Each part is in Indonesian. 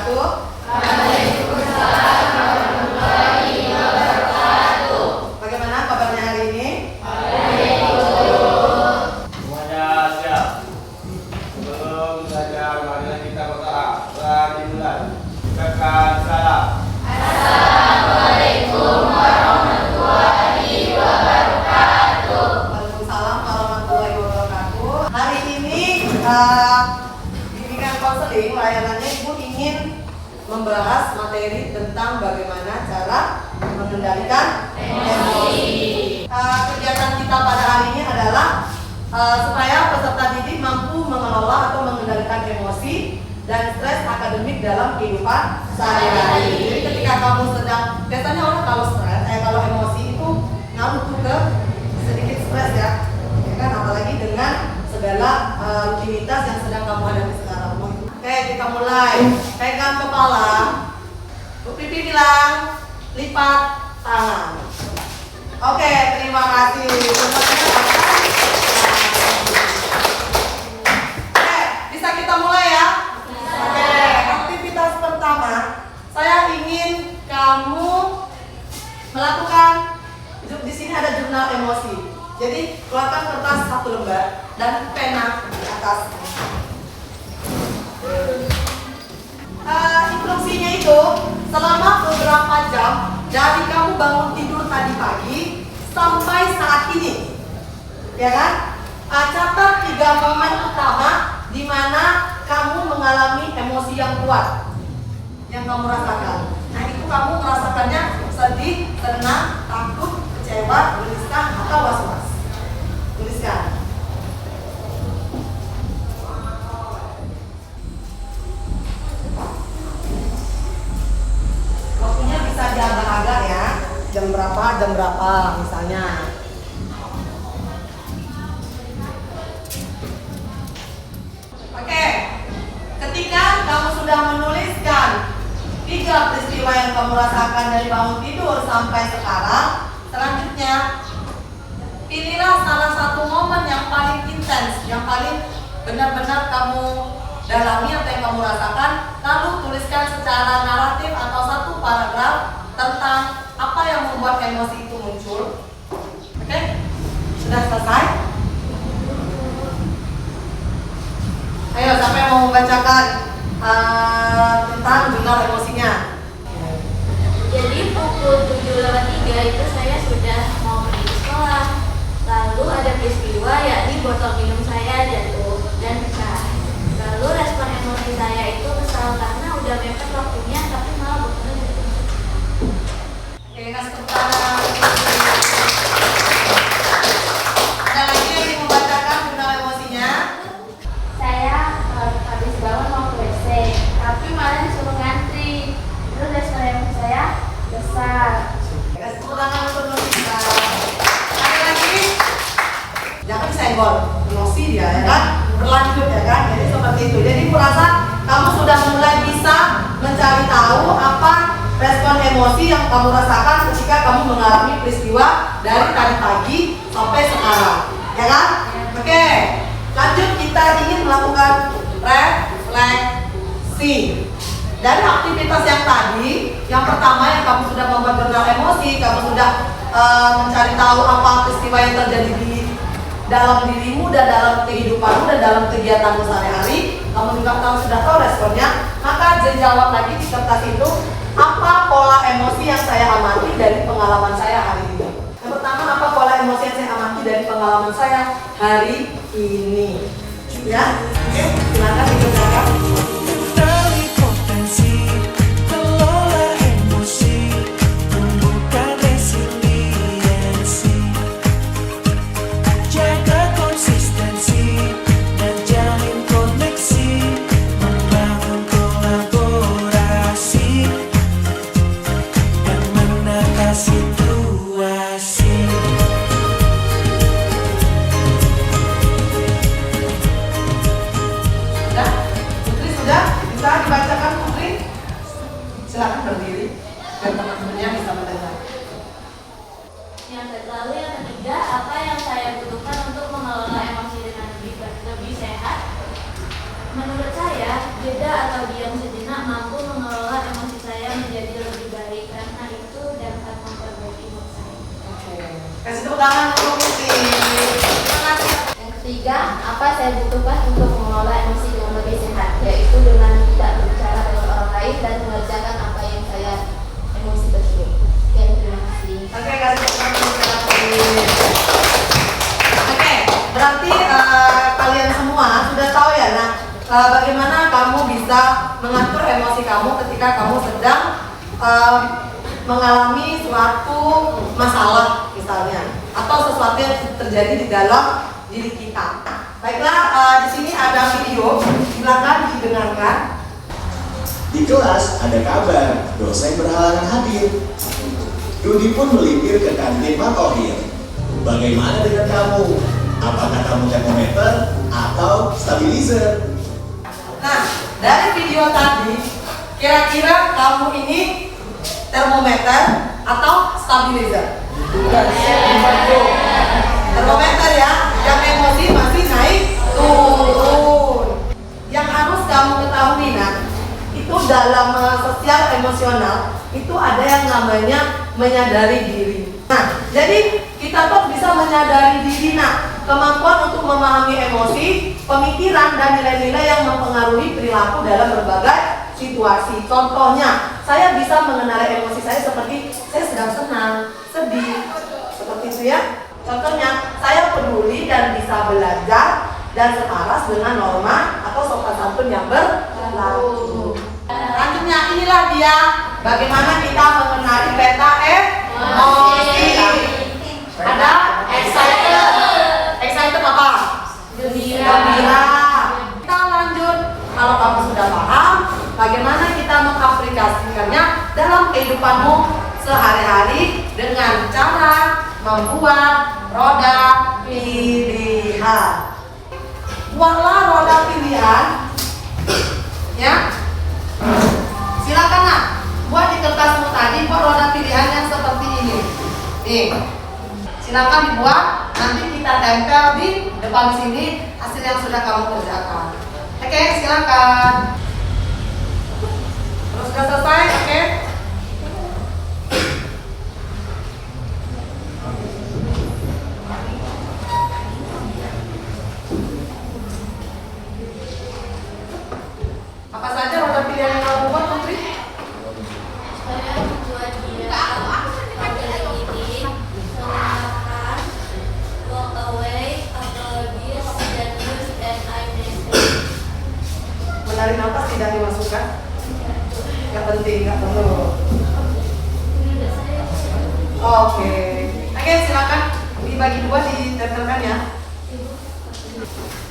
wabarakatuh. Waalaikumsalam warahmatullahi wabarakatuh. Bagaimana kabarnya hari ini? Baik. Semuanya siap. Sebelum belajar, marilah kita berdoa. Dimulai. Ucapkan salam. Assalamualaikum warahmatullahi wabarakatuh. Waalaikumsalam warahmatullahi wabarakatuh. Hari ini bimbingan konseling layanannya Ibu ingin membahas materi tentang bagaimana cara mengendalikan emosi. Kegiatan kita pada hari ini adalah supaya peserta didik mampu mengelola atau mengendalikan emosi dan stres akademik dalam kehidupan sehari-hari. Jadi ketika kamu sedang, biasanya orang kalau stres, kalau emosi itu ngaruh tuh ke sedikit stres ya kan, apalagi dengan segala rutinitas yang sedang kamu hadapi sekarang. Oke, kita mulai. Pegang kepala. Bu Pipi bilang lipat tangan. Oke, terima kasih. Oke, bisa kita mulai ya? Oke, aktivitas pertama, saya ingin kamu melakukan, di sini ada jurnal emosi. Jadi keluarkan kertas 1 lembar dan pena di atas. Instruksinya itu selama beberapa jam dari kamu bangun tidur tadi pagi sampai saat ini, ya kan? Catat 3 momen utama di mana kamu mengalami emosi yang kuat yang kamu rasakan. Nah, itu kamu merasakannya sedih, senang, takut, kecewa, gelisah, atau was-was. Tuliskan. Waktunya bisa diagak-agak ya. Jam berapa misalnya. Oke. Ketika kamu sudah menuliskan 3 peristiwa yang kamu rasakan dari bangun tidur sampai sekarang, selanjutnya pilihlah salah satu momen yang paling intens, yang paling benar-benar kamu dalami atau yang kamu rasakan, lalu tuliskan secara naratif atau 1 paragraf tentang apa yang membuat emosi itu muncul. Oke? Sudah selesai? Ayo, siapa yang mau membacakan tentang jurnal emosinya? Jadi pukul 7.03 itu saya sudah mau pergi ke sekolah. Lalu ada peristiwa yakni botol minum saya jatuh dan pecah. Lalu respon emosi saya itu kesal karena udah mepet waktunya tapi malah botolnya jatuh. Oke, kasih tepuk tangan. Ada lagi yang ingin membacakan jurnal emosinya? Saya habis bangun mau ke WC, tapi malah disuruh ngantri. Terus respon emosi saya besar. Kasih tepuk tangan untuk Nurita. Ada lagi? Jangan senggol, emosi dia ya kan? Berlanjut ya kan? Jadi seperti itu. Jadi kurasa kamu sudah mulai bisa mencari tahu apa respon emosi yang kamu rasakan ketika kamu mengalami peristiwa dari tadi pagi sampai sekarang, ya kan? Oke, lanjut kita ingin melakukan refleksi dari aktivitas yang tadi. Yang pertama yang kamu sudah membuat jurnal emosi, kamu sudah mencari tahu apa peristiwa yang terjadi di dalam dirimu dan dalam kehidupanmu dan dalam kegiatanmu sehari-hari. Kamu juga sudah tahu responnya, maka jawab lagi di kertas itu, apa pola emosi yang saya amati dari pengalaman saya hari ini. Yang pertama, apa pola emosi yang saya amati dari pengalaman saya hari ini. Ya, oke, silakan dikerjakan. Kenali potensi, kelola emosi, tumbuhkan resiliensi, jaga konsistensi dan jalin koneksi, membangun kolaborasi dan menata situasi. Sudah? tangan untuk Putri. Terima kasih. Yang ketiga, apa saya butuhkan untuk mengelola emosi dengan lebih sehat, yaitu dengan tidak berbicara dengan orang lain dan mengerjakan apa yang saya emosi tersebut. Sekian, terima kasih. Oke, kasih tepuk tangan untuk Putri. Oke, berarti kalian semua sudah tahu ya, bagaimana kamu bisa mengatur emosi kamu ketika kamu sedang mengalami suatu masalah misalnya, atau sesuatu yang terjadi di dalam diri kita. Baiklah, di sini ada video, silakan didengarkan. Di kelas ada kabar, dosen berhalangan hadir. Dudi pun melipir ke kantin Matohir. Bagaimana dengan kamu? Apakah kamu termometer atau stabilizer? Nah, dari video tadi, kira-kira kamu ini termometer atau stabilizer? Termometer ya, yang emosi masih naik turun. Yang harus kamu ketahui itu dalam sosial emosional itu ada yang namanya menyadari diri. Nah, jadi kita tuh bisa menyadari diri, kemampuan untuk memahami emosi, pemikiran dan nilai-nilai yang mempengaruhi perilaku dalam berbagai situasi. Contohnya, saya bisa mengenali emosi saya seperti saya sedang senang, sedih, seperti itu ya. Contohnya, saya peduli dan bisa belajar dan selaras dengan norma atau sopan santun yang berlaku. Selanjutnya, inilah dia bagaimana kita mengenali peta emosi. Ada excited. Excited apa? Gembira. Kita lanjut. Kalau kamu sudah paham, bagaimana kita mengaplikasikannya dalam kehidupanmu sehari-hari dengan cara membuat roda pilihan. Buatlah roda pilihan, ya. Silakan buat di kertasmu tadi, buat roda pilihan yang seperti ini. Nih, silakan dibuat. Nanti kita tempel di depan sini hasil yang sudah kamu kerjakan. Oke, silakan. Terus sudah selesai, oke? Apa saja roda pilihan yang kamu buat, Putri? Saya membuat dia pada ini mengenalkan walk away, apologies, dan use and I'm necessary. Menarik nafas tidak dimasukkan? Gak penting, gak perlu. Oke, silakan dibagi dua, ditempelkan ya.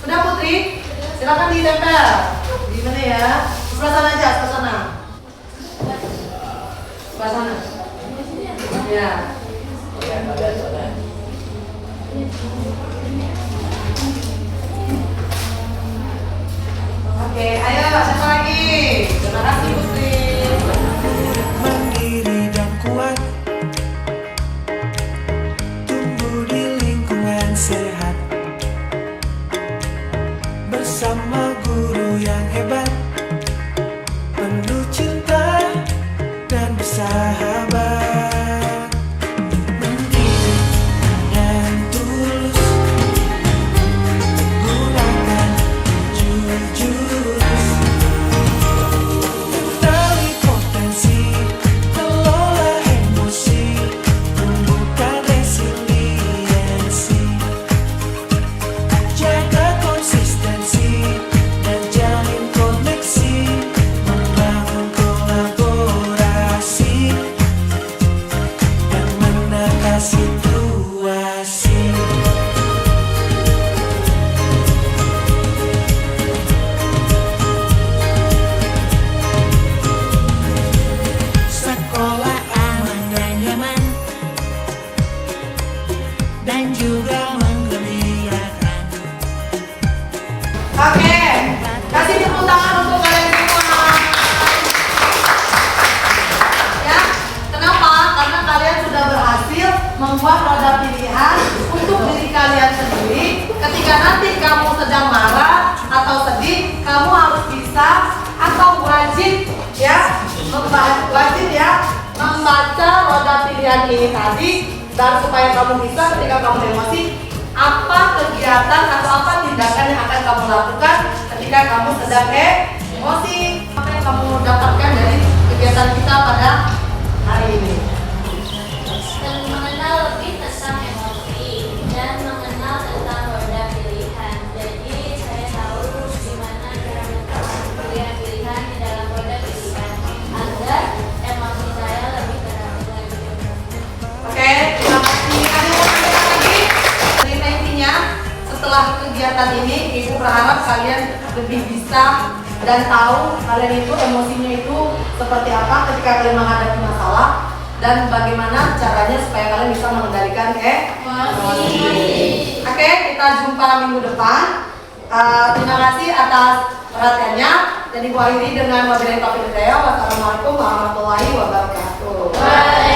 Sudah Putri? Silakan ditempel. Di mana ya? Sebelah sana aja, sebelah sana. Sebelah sana. Ya. Oke, ayo siapa lagi? Terima kasih Putri. Mandiri dan kuat, tumbuh di lingkungan sehat, bersama guru yang hebat, penuh cinta dan bersahabat. Mendidik dengan tulus, gunakan jurus, kenali potensi, kelola emosi, tumbuhkan resiliensi, jaga konsistensi dan jalin koneksi, membangun kolaborasi dan menata situasi. Sekolah aman dan nyaman dan juga menggembirakan. Oke, kasih tepuk tangan untuk kalian semua. Ya, kenapa? Karena kalian sudah berhasil membuat roda pilihan untuk diri kalian sendiri. Ketika nanti kamu sedang marah atau sedih, kamu harus bisa atau wajib ya membaca roda pilihan ini tadi Dan supaya kamu bisa ketika kamu emosi, apa kegiatan atau apa tindakan yang akan kamu lakukan ketika kamu sedang emosi? Apa yang kamu dapatkan dari kegiatan kita pada hari ini? Dan mengenal lebih tentang emosi dan mengenal tentang roda pilihan. Jadi saya tahu gimana cara menentukan pilihan-pilihan di dalam roda pilihan agar emosi saya lebih teratur. Oke, terima kasih. Ada yang mau tambahkan lagi? Jadi intinya setelah kegiatan ini, Ibu berharap kalian lebih bisa dan tahu kalian itu emosinya itu seperti apa ketika kalian menghadapi masalah dan bagaimana caranya supaya kalian bisa mengendalikan emosi. Oke, kita jumpa minggu depan. Terima kasih atas perhatiannya dan Ibu akhiri dengan wabillahi taufiq wal hidayah. Wassalamualaikum warahmatullahi wabarakatuh.